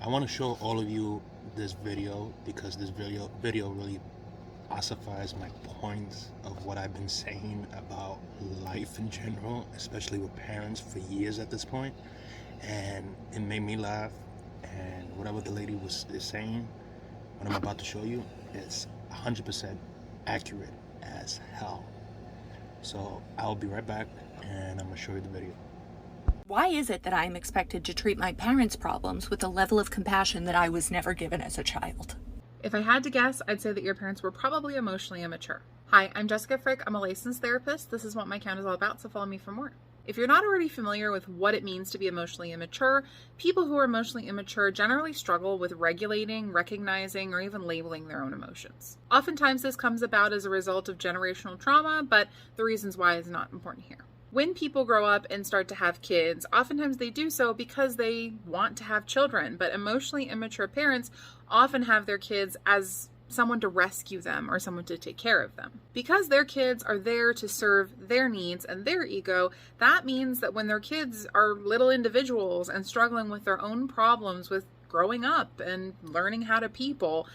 I want to show all of you this video because this video really ossifies my points of what I've been saying about life in general, especially with parents for years at this point, and it made me laugh. And whatever the lady is saying, what I'm about to show you, is 100% accurate as hell. So I'll be right back, and I'm gonna show you the video. Why is it that I am expected to treat my parents' problems with the level of compassion that I was never given as a child? If I had to guess, I'd say that your parents were probably emotionally immature. Hi, I'm Jessica Frick. I'm a licensed therapist. This is what my account is all about, so follow me for more. If you're not already familiar with what it means to be emotionally immature, people who are emotionally immature generally struggle with regulating, recognizing, or even labeling their own emotions. Oftentimes this comes about as a result of generational trauma, but the reasons why is not important here. When people grow up and start to have kids, oftentimes they do so because they want to have children, but emotionally immature parents often have their kids as someone to rescue them or someone to take care of them. Because their kids are there to serve their needs and their ego, that means that when their kids are little individuals and struggling with their own problems with growing up and learning how to people,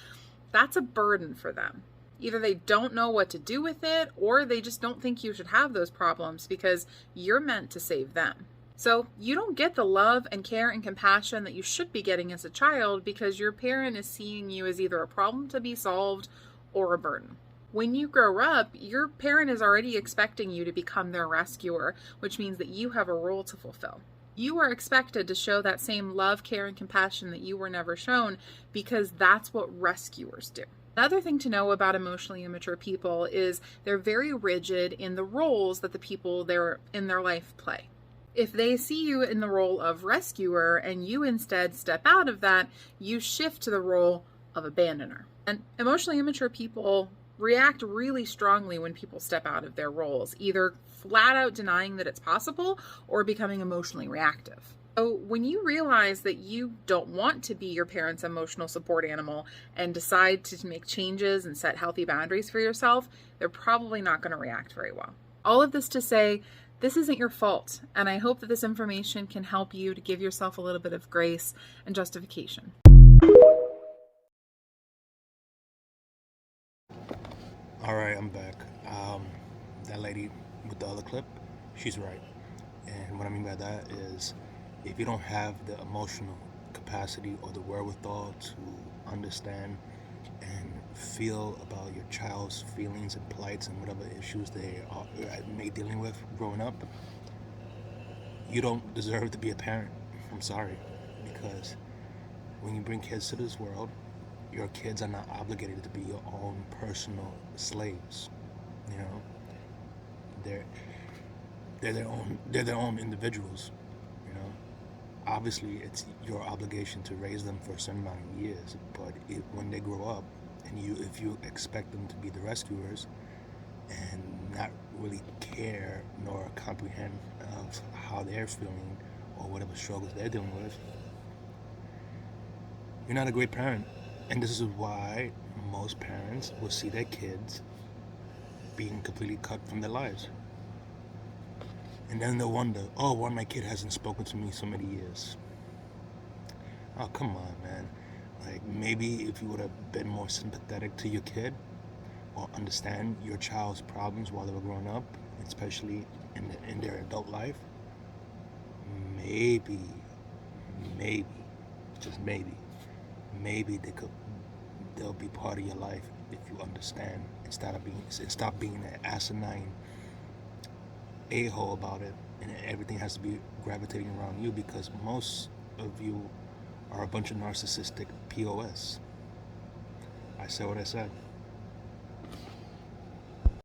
that's a burden for them. Either they don't know what to do with it, or they just don't think you should have those problems because you're meant to save them. So you don't get the love and care and compassion that you should be getting as a child because your parent is seeing you as either a problem to be solved or a burden. When you grow up, your parent is already expecting you to become their rescuer, which means that you have a role to fulfill. You are expected to show that same love, care, and compassion that you were never shown because that's what rescuers do. Another thing to know about emotionally immature people is they're very rigid in the roles that the people they're in their life play. If they see you in the role of rescuer and you instead step out of that, you shift to the role of abandoner. And emotionally immature people react really strongly when people step out of their roles, either flat out denying that it's possible or becoming emotionally reactive. So when you realize that you don't want to be your parents' emotional support animal and decide to make changes and set healthy boundaries for yourself, they're probably not going to react very well. All of this to say, this isn't your fault, and I hope that this information can help you to give yourself a little bit of grace and justification. All right, I'm back. That lady with the other clip, she's right. And what I mean by that is, if you don't have the emotional capacity or the wherewithal to understand and feel about your child's feelings and plights and whatever issues they may be dealing with growing up, you don't deserve to be a parent. I'm sorry, because when you bring kids to this world, your kids are not obligated to be your own personal slaves. You know, they're their own individuals. You know, obviously it's your obligation to raise them for a certain amount of years, but when they grow up, and if you expect them to be the rescuers and not really care nor comprehend of how they're feeling or whatever struggles they're dealing with, you're not a great parent. And this is why most parents will see their kids being completely cut from their lives. And then they'll wonder, oh, why my kid hasn't spoken to me so many years. Oh, come on, man. Like, maybe if you would have been more sympathetic to your kid or understand your child's problems while they were growing up, especially in their adult life, maybe, just maybe they'll be part of your life if you understand and stop being an asinine a-hole about it, and everything has to be gravitating around you because most of you are a bunch of narcissistic POS. I said what I said.